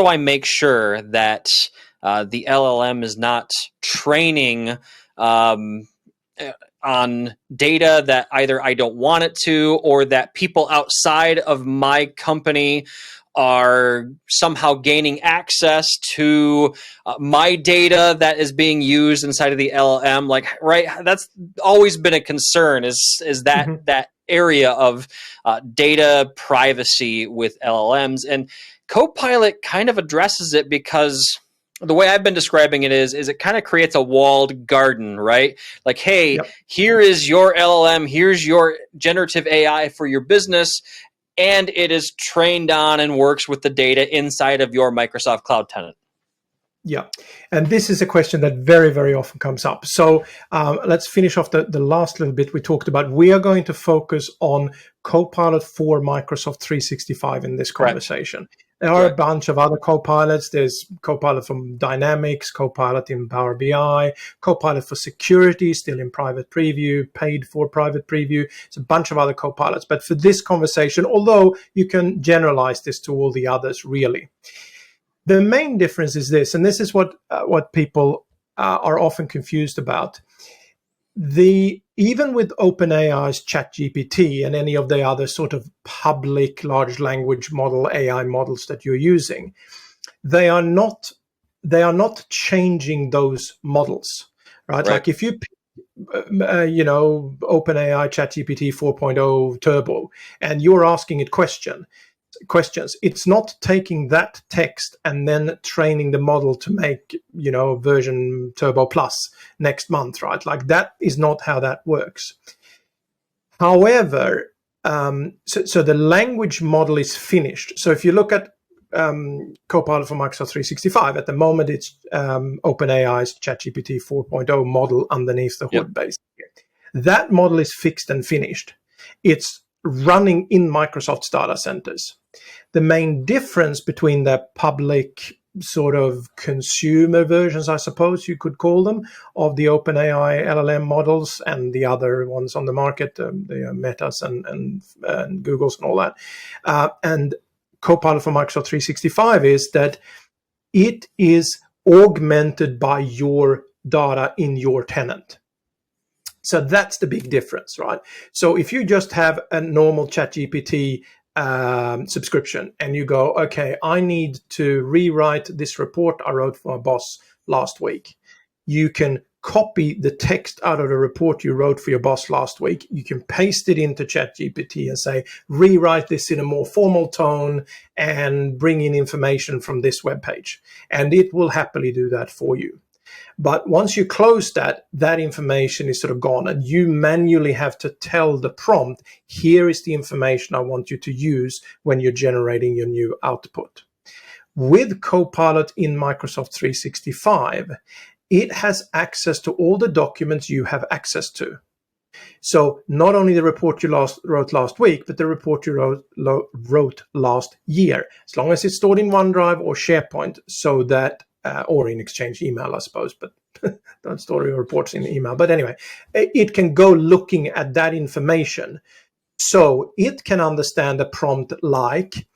do I make sure that the LLM is not training on data that either I don't want it to, or that people outside of my company are somehow gaining access to my data that is being used inside of the LLM? Like, right, that's always been a concern, is that area of data privacy with LLMs. And Copilot kind of addresses it, because the way I've been describing it is it kind of creates a walled garden, right? Like, hey, Yep. here is your LLM, here's your generative AI for your business, and it is trained on and works with the data inside of your Microsoft Cloud tenant. Yeah, and this is a question that very, very often comes up. So let's finish off the last little bit we talked about. We are going to focus on Copilot for Microsoft 365 in this conversation. Correct. There are a bunch of other Copilots. There's Copilot from Dynamics, Copilot in Power BI, Copilot for security, still in private preview, paid for private preview. It's a bunch of other Copilots. But for this conversation, although you can generalize this to all the others, really, the main difference is this, and this is what people are often confused about. Even with OpenAI's ChatGPT and any of the other sort of public large language model AI models that you're using, they are not changing those models, right? Like if you OpenAI ChatGPT 4.0 Turbo, and you're asking it questions, it's not taking that text and then training the model to make version Turbo Plus next month, right? Like, that is not how that works. However, so the language model is finished. So if you look at Copilot for Microsoft 365, at the moment it's OpenAI's ChatGPT 4.0 model underneath the hood. Basically, that model is fixed and finished. It's running in Microsoft's data centers. The main difference between the public sort of consumer versions, I suppose you could call them, of the OpenAI LLM models and the other ones on the market, the Metas and Googles and all that, and Copilot for Microsoft 365, is that it is augmented by your data in your tenant. So that's the big difference, right? So if you just have a normal ChatGPT subscription and you go, okay, I need to rewrite this report I wrote for my boss last week, you can copy the text out of the report you wrote for your boss last week. You can paste it into ChatGPT and say, rewrite this in a more formal tone and bring in information from this webpage. And it will happily do that for you. But once you close that information is sort of gone, and you manually have to tell the prompt, here is the information I want you to use when you're generating your new output. With Copilot in Microsoft 365, it has access to all the documents you have access to. So not only the report you wrote last week, but the report you wrote last year, as long as it's stored in OneDrive or SharePoint, so that or in Exchange email, I suppose, but don't store your reports in email. But anyway, it can go looking at that information. So it can understand a prompt like,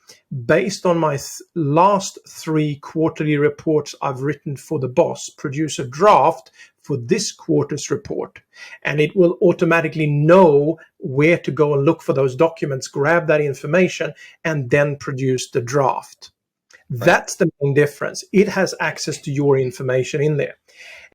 based on my last 3 quarterly reports I've written for the boss, produce a draft for this quarter's report. And it will automatically know where to go and look for those documents, grab that information, and then produce the draft. That's the main difference. It has access to your information in there.